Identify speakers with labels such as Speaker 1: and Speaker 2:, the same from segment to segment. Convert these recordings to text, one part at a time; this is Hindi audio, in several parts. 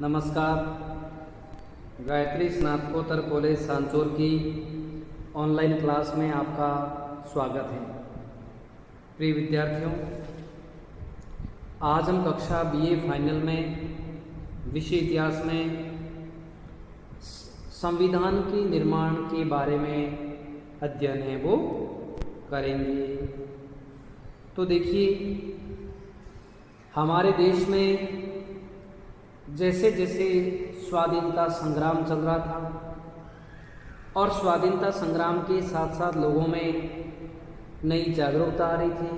Speaker 1: नमस्कार। गायत्री स्नातकोत्तर कॉलेज सांचौर की ऑनलाइन क्लास में आपका स्वागत है। प्रिय विद्यार्थियों, आज हम कक्षा बीए फाइनल में विषय इतिहास में संविधान के निर्माण के बारे में अध्ययन है वो करेंगे। तो देखिए, हमारे देश में जैसे जैसे स्वाधीनता संग्राम चल रहा था और स्वाधीनता संग्राम के साथ साथ लोगों में नई जागरूकता आ रही थी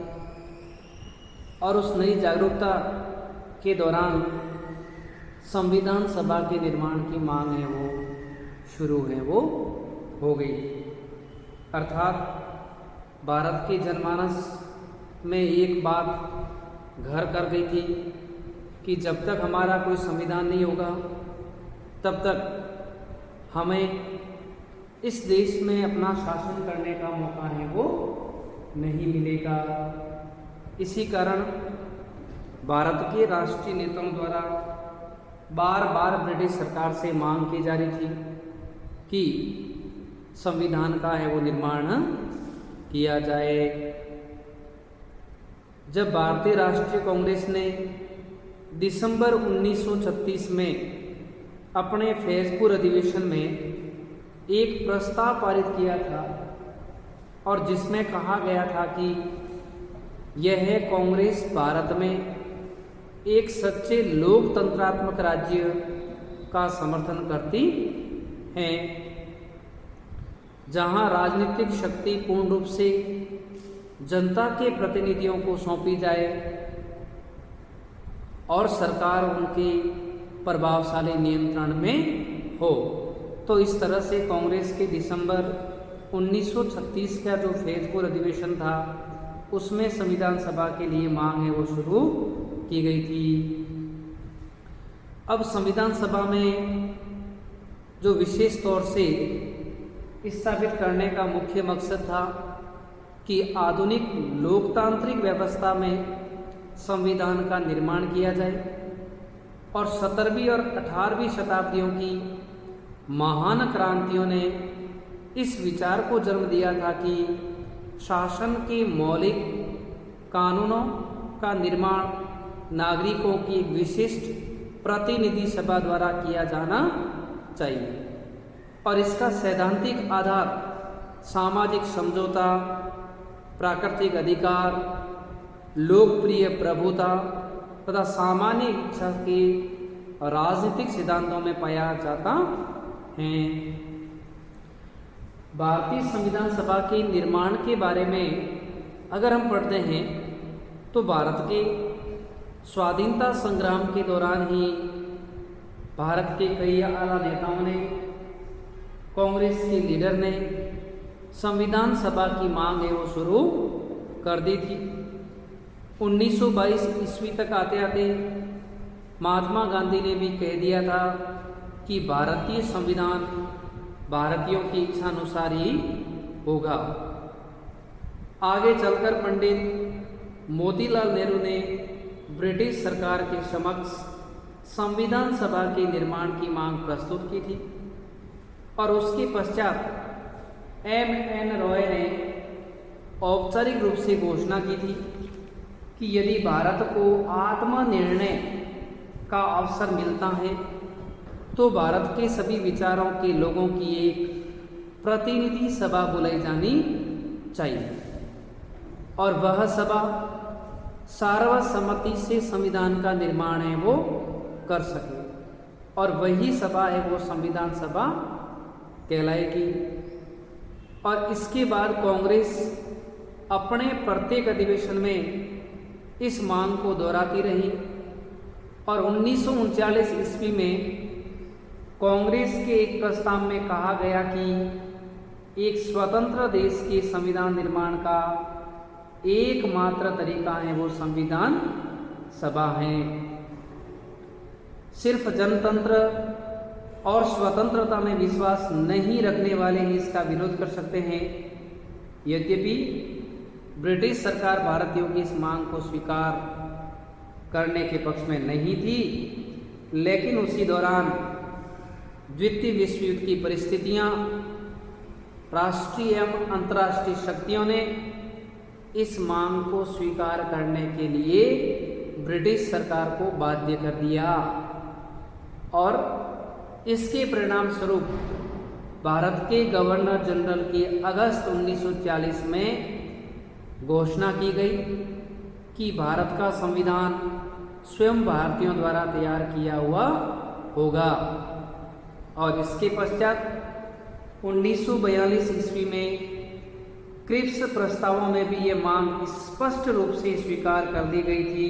Speaker 1: और उस नई जागरूकता के दौरान संविधान सभा के निर्माण की मांग है वो शुरू है वो हो गई। अर्थात भारत के जनमानस में एक बात घर कर गई थी कि जब तक हमारा कोई संविधान नहीं होगा तब तक हमें इस देश में अपना शासन करने का मौका है वो नहीं मिलेगा। इसी कारण भारत के राष्ट्रीय नेताओं द्वारा बार बार ब्रिटिश सरकार से मांग की जा रही थी कि संविधान का है वो निर्माण किया जाए। जब भारतीय राष्ट्रीय कांग्रेस ने दिसंबर 1936 में अपने फैजपुर अधिवेशन में एक प्रस्ताव पारित किया था और जिसमें कहा गया था कि यह कांग्रेस भारत में एक सच्चे लोकतंत्रात्मक राज्य का समर्थन करती है, जहां राजनीतिक शक्ति पूर्ण रूप से जनता के प्रतिनिधियों को सौंपी जाए और सरकार उनके प्रभावशाली नियंत्रण में हो। तो इस तरह से कांग्रेस के दिसंबर 1936 का जो फैजपुर अधिवेशन था उसमें संविधान सभा के लिए मांग है वो शुरू की गई थी। अब संविधान सभा में जो विशेष तौर से स्थापित करने का मुख्य मकसद था कि आधुनिक लोकतांत्रिक व्यवस्था में संविधान का निर्माण किया जाए और 17वीं और 18वीं शताब्दियों की महान क्रांतियों ने इस विचार को जन्म दिया था कि शासन के मौलिक कानूनों का निर्माण नागरिकों की एक विशिष्ट प्रतिनिधि सभा द्वारा किया जाना चाहिए और इसका सैद्धांतिक आधार सामाजिक समझौता, प्राकृतिक अधिकार, लोकप्रिय प्रभुता तथा सामान्य इच्छा के राजनीतिक सिद्धांतों में पाया जाता है। भारतीय संविधान सभा के निर्माण के बारे में अगर हम पढ़ते हैं तो भारत के स्वाधीनता संग्राम के दौरान ही भारत के कई आला नेताओं ने, कांग्रेस के लीडर ने संविधान सभा की मांग है वो शुरू कर दी थी। 1922 ईस्वी तक आते आते महात्मा गांधी ने भी कह दिया था कि भारतीय संविधान भारतीयों की इच्छा अनुसार ही होगा। आगे चलकर पंडित मोतीलाल नेहरू ने ब्रिटिश सरकार के समक्ष संविधान सभा के निर्माण की मांग प्रस्तुत की थी और उसके पश्चात एम.एन. रॉय ने औपचारिक रूप से घोषणा की थी कि यदि भारत को आत्मनिर्णय का अवसर मिलता है तो भारत के सभी विचारों के लोगों की एक प्रतिनिधि सभा बुलाई जानी चाहिए और वह सभा सर्वसम्मति से संविधान का निर्माण है वो कर सके और वही सभा है वो संविधान सभा कहलाएगी। और इसके बाद कांग्रेस अपने प्रत्येक अधिवेशन में इस मांग को दोहराती रही और 1939 ईस्वी में कांग्रेस के एक प्रस्ताव में कहा गया कि एक स्वतंत्र देश के संविधान निर्माण का एकमात्र तरीका है वो संविधान सभा है। सिर्फ जनतंत्र और स्वतंत्रता में विश्वास नहीं रखने वाले ही इसका विरोध कर सकते हैं। यद्यपि ब्रिटिश सरकार भारतीयों की इस मांग को स्वीकार करने के पक्ष में नहीं थी, लेकिन उसी दौरान द्वितीय विश्व युद्ध की परिस्थितियां, राष्ट्रीय एवं अंतर्राष्ट्रीय शक्तियों ने इस मांग को स्वीकार करने के लिए ब्रिटिश सरकार को बाध्य कर दिया और इसके परिणाम स्वरूप भारत के गवर्नर जनरल की अगस्त 1940 में घोषणा की गई कि भारत का संविधान स्वयं भारतीयों द्वारा तैयार किया हुआ होगा। और इसके पश्चात 1942 ईस्वी में क्रिप्स प्रस्तावों में भी ये मांग स्पष्ट रूप से स्वीकार कर दी गई थी,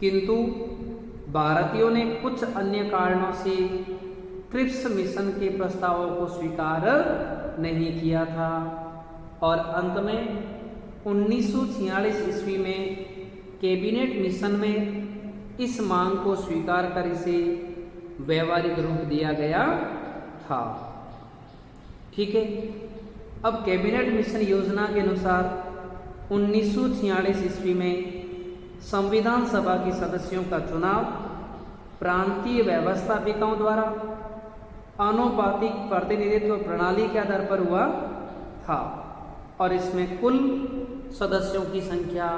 Speaker 1: किंतु भारतीयों ने कुछ अन्य कारणों से क्रिप्स मिशन के प्रस्तावों को स्वीकार नहीं किया था और अंत में 1946 ईस्वी में कैबिनेट मिशन में इस मांग को स्वीकार कर इसे व्यवहारिक रूप दिया गया था। ठीक है, अब कैबिनेट मिशन योजना के अनुसार 1946 ईस्वी में संविधान सभा के सदस्यों का चुनाव प्रांतीय व्यवस्थापिकाओं द्वारा आनुपातिक प्रतिनिधित्व प्रणाली के आधार पर हुआ था और इसमें कुल सदस्यों की संख्या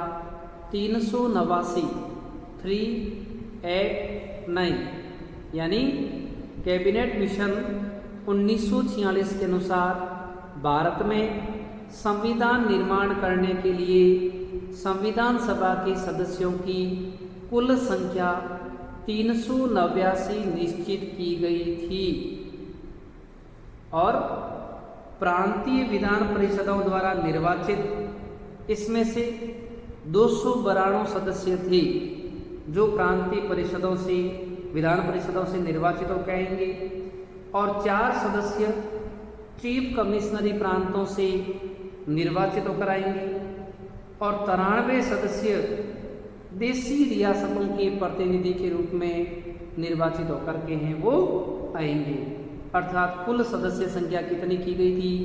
Speaker 1: 389 यानी कैबिनेट मिशन 1946 के अनुसार भारत में संविधान निर्माण करने के लिए संविधान सभा के सदस्यों की कुल संख्या 389 निश्चित की गई थी और प्रांतीय विधान परिषदों द्वारा निर्वाचित इसमें से 292 सदस्य थे जो प्रांतीय परिषदों से विधान परिषदों से निर्वाचित हो कहेंगे और 4 सदस्य चीफ कमिश्नरी प्रांतों से निर्वाचित होकर आएंगे और 93 सदस्य देशी रियासतों के प्रतिनिधि के रूप में निर्वाचित होकर के हैं वो आएंगे। अर्थात कुल सदस्य संख्या कितनी की गई थी?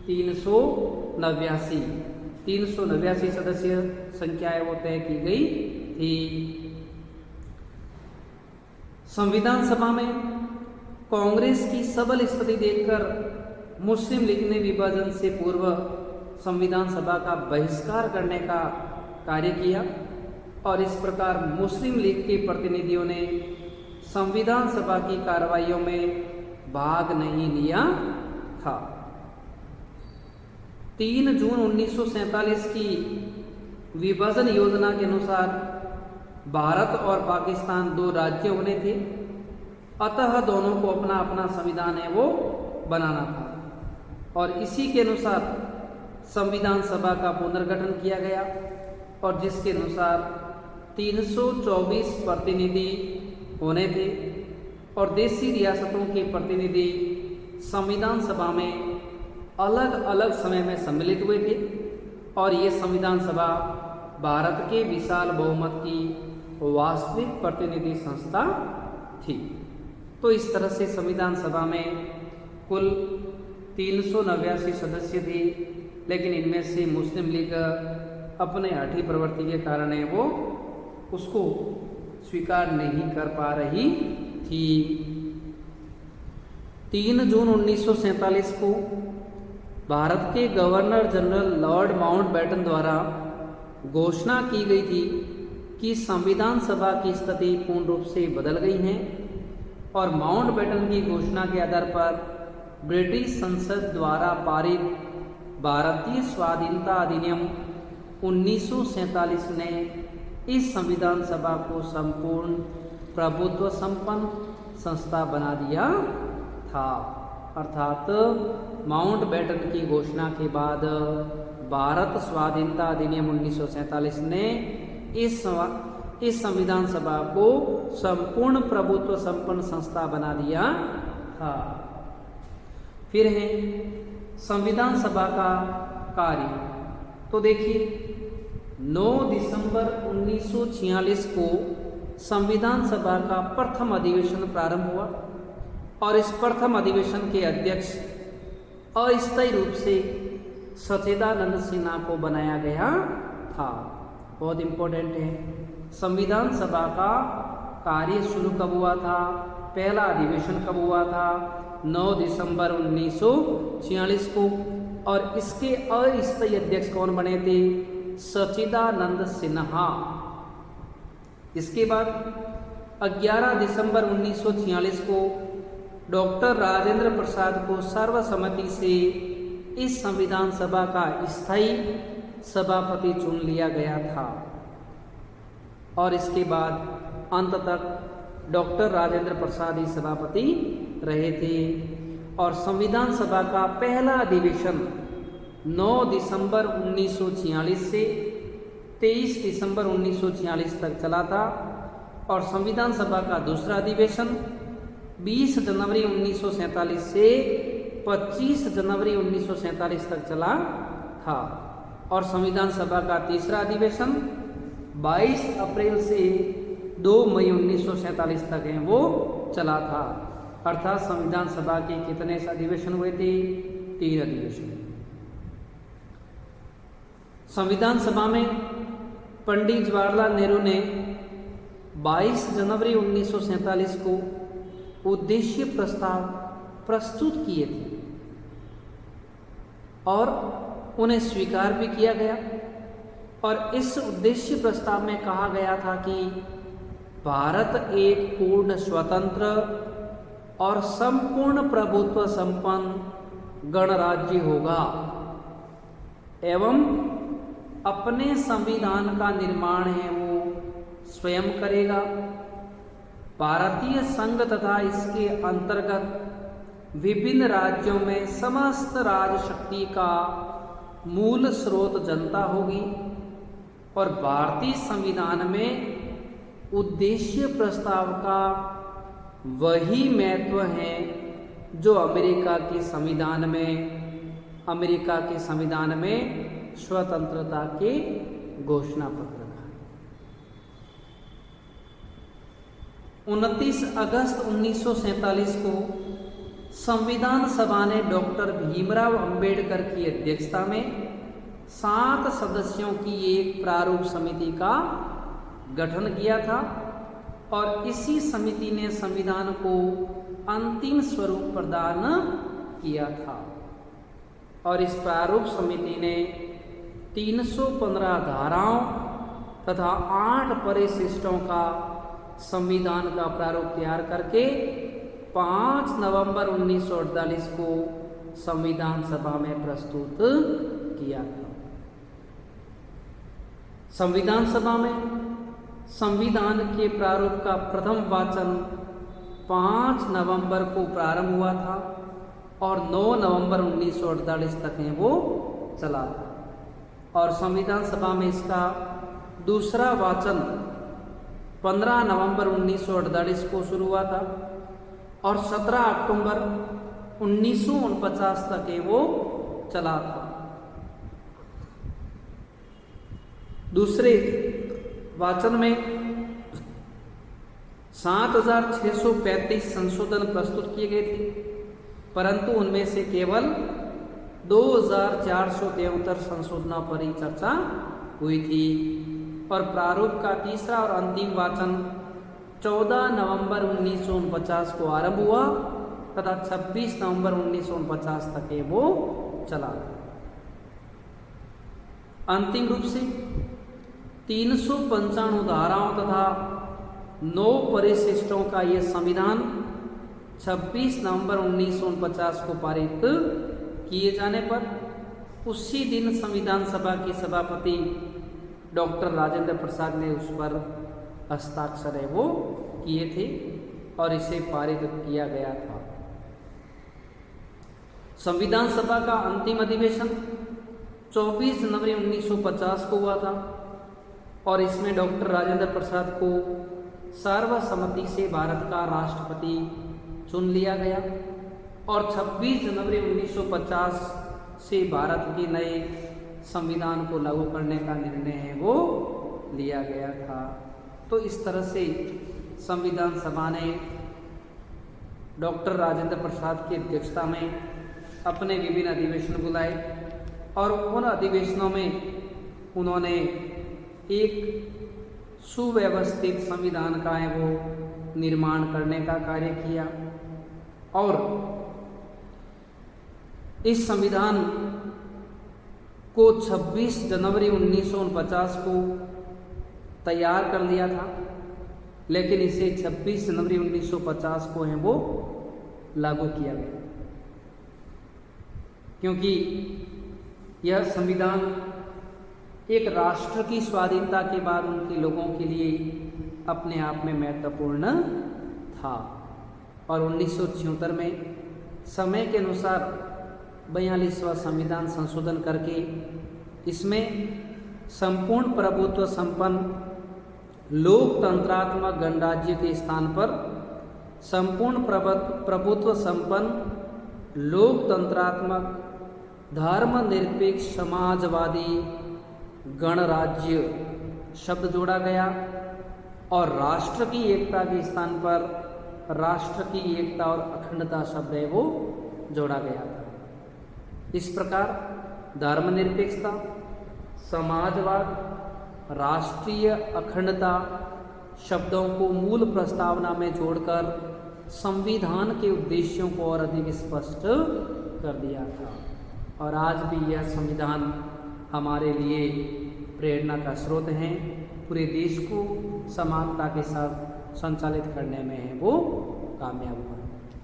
Speaker 1: 389 सदस्य संख्या है वो तय की गई थी। संविधान सभा में कांग्रेस की सबल स्थिति देखकर मुस्लिम लीग ने विभाजन से पूर्व संविधान सभा का बहिष्कार करने का कार्य किया और इस प्रकार मुस्लिम लीग के प्रतिनिधियों ने संविधान सभा की कार्रवाइयों में भाग नहीं लिया था। 3 जून 1947 की विभाजन योजना के अनुसार भारत और पाकिस्तान 2 राज्य होने थे, अतः दोनों को अपना अपना संविधान है वो बनाना था और इसी के अनुसार संविधान सभा का पुनर्गठन किया गया और जिसके अनुसार 324 प्रतिनिधि होने थे और देशी रियासतों के प्रतिनिधि संविधान सभा में अलग अलग समय में सम्मिलित हुए थे और ये संविधान सभा भारत के विशाल बहुमत की वास्तविक प्रतिनिधि संस्था थी। तो इस तरह से संविधान सभा में कुल 389 सदस्य थे, लेकिन इनमें से मुस्लिम लीग अपने हठी प्रवृत्ति के कारण है वो उसको स्वीकार नहीं कर पा रही थी। 3 जून 1947 को भारत के गवर्नर जनरल लॉर्ड माउंटबेटन द्वारा घोषणा की गई थी कि संविधान सभा की स्थिति पूर्ण रूप से बदल गई है और माउंटबेटन की घोषणा के आधार पर ब्रिटिश संसद द्वारा पारित भारतीय स्वाधीनता अधिनियम 1947 ने इस संविधान सभा को संपूर्ण प्रभुत्व संपन्न संस्था बना दिया था। अर्थात माउंटबेटन की घोषणा के बाद भारत स्वाधीनता अधिनियम 1947 ने इस संविधान सभा को संपूर्ण प्रभुत्व संपन्न संस्था बना दिया था। फिर है संविधान सभा का कार्य। तो देखिए 9 दिसंबर 1946 को संविधान सभा का प्रथम अधिवेशन प्रारंभ हुआ और इस प्रथम अधिवेशन के अध्यक्ष अस्थायी रूप से सच्चिदानंद सिन्हा को बनाया गया था। बहुत इंपॉर्टेंट है, संविधान सभा का कार्य शुरू कब हुआ था, पहला अधिवेशन कब हुआ था, 9 दिसंबर 1946 को। और इसके अस्थायी अध्यक्ष कौन बने थे, सच्चिदानंद सिन्हा। इसके बाद 11 दिसंबर 1946 को डॉक्टर राजेंद्र प्रसाद को सर्वसम्मति से इस संविधान सभा का स्थायी सभापति चुन लिया गया था। और इसके बाद अंत तक डॉक्टर राजेंद्र प्रसाद ही सभापति रहे थे। और संविधान सभा का पहला अधिवेशन 9 दिसंबर 1946 से 23 दिसंबर 1946 तक चला था। और संविधान सभा का दूसरा अधिवेशन 20 जनवरी 1947 से 25 जनवरी 1947 तक चला था। और संविधान सभा का तीसरा अधिवेशन 22 अप्रैल से 2 मई 1947 तक है वो चला था। अर्थात संविधान सभा के कितने अधिवेशन हुए थे, 3 अधिवेशन। संविधान सभा में पंडित जवाहरलाल नेहरू ने 22 जनवरी 1947 को उद्देश्य प्रस्ताव प्रस्तुत किए थे और उन्हें स्वीकार भी किया गया। और इस उद्देश्य प्रस्ताव में कहा गया था कि भारत एक पूर्ण स्वतंत्र और संपूर्ण प्रभुत्व संपन्न गणराज्य होगा एवं अपने संविधान का निर्माण है वो स्वयं करेगा। भारतीय संघ तथा इसके अंतर्गत विभिन्न राज्यों में समस्त राजशक्ति का मूल स्रोत जनता होगी। और भारतीय संविधान में उद्देश्य प्रस्ताव का वही महत्व है जो अमेरिका के संविधान में स्वतंत्रता के घोषणा पत्र का। 29 अगस्त 1947 को संविधान सभा ने डॉक्टर भीमराव अंबेडकर की अध्यक्षता में 7 सदस्यों की एक प्रारूप समिति का गठन किया था। और इसी समिति ने संविधान को अंतिम स्वरूप प्रदान किया था। और इस प्रारूप समिति ने 315 धाराओं तथा 8 परिशिष्टों का संविधान का प्रारूप तैयार करके 5 नवंबर 1948 को संविधान सभा में प्रस्तुत किया था। संविधान सभा में संविधान के प्रारूप का प्रथम वाचन 5 नवंबर को प्रारंभ हुआ था और 9 नवंबर 1948 तक है वो चला था। और संविधान सभा में इसका दूसरा वाचन 15 नवंबर 1948 को शुरू हुआ था और 17 अक्टूबर 1949 तक है वो चला था। दूसरे वाचन में 7635 संशोधन प्रस्तुत किए गए थे, परंतु उनमें से केवल 2473 संशोधनों पर ही चर्चा हुई थी। और प्रारूप का तीसरा और अंतिम वाचन 14 नवंबर 1949 को आरंभ हुआ तथा 26 नवंबर 1949 तक ये वो चला। अंतिम रूप से 395 धाराओं तथा 9 परिशिष्टों का यह संविधान 26 नवंबर 1949 को पारित किए जाने पर उसी दिन संविधान सभा के सभापति डॉक्टर राजेंद्र प्रसाद ने उस पर हस्ताक्षर है वो किए थे और इसे पारित किया गया था। संविधान सभा का अंतिम अधिवेशन 24 जनवरी 1950 को हुआ था और इसमें डॉक्टर राजेंद्र प्रसाद को सर्वसम्मति से भारत का राष्ट्रपति चुन लिया गया और 26 जनवरी 1950 से भारत के नए संविधान को लागू करने का निर्णय है वो लिया गया था। तो इस तरह से संविधान सभा ने डॉक्टर राजेंद्र प्रसाद की अध्यक्षता में अपने विभिन्न अधिवेशन बुलाए और उन अधिवेशनों में उन्होंने एक सुव्यवस्थित संविधान का है वो निर्माण करने का कार्य किया। और इस संविधान को 26 जनवरी 1949 को तैयार कर लिया था, लेकिन इसे 26 जनवरी 1950 को है वो लागू किया गया, क्योंकि यह संविधान एक राष्ट्र की स्वाधीनता के बाद उनके लोगों के लिए अपने आप में महत्वपूर्ण था। और 1976 में समय के अनुसार 42वां संविधान संशोधन करके इसमें संपूर्ण प्रभुत्व संपन्न लोकतंत्रात्मक गणराज्य के स्थान पर संपूर्ण प्रभुत्व संपन्न लोकतंत्रात्मक धर्मनिरपेक्ष समाजवादी गणराज्य शब्द जोड़ा गया और राष्ट्र की एकता के स्थान पर राष्ट्र की एकता और अखंडता शब्द है वो जोड़ा गया था। इस प्रकार धर्मनिरपेक्षता, समाजवाद, राष्ट्रीय अखंडता शब्दों को मूल प्रस्तावना में जोड़कर संविधान के उद्देश्यों को और अधिक स्पष्ट कर दिया था। और आज भी यह संविधान हमारे लिए प्रेरणा का स्रोत है। पूरे देश को समानता के साथ संचालित करने में है वो कामयाब हुआ।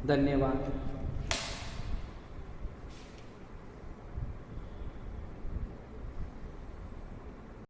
Speaker 1: धन्यवाद।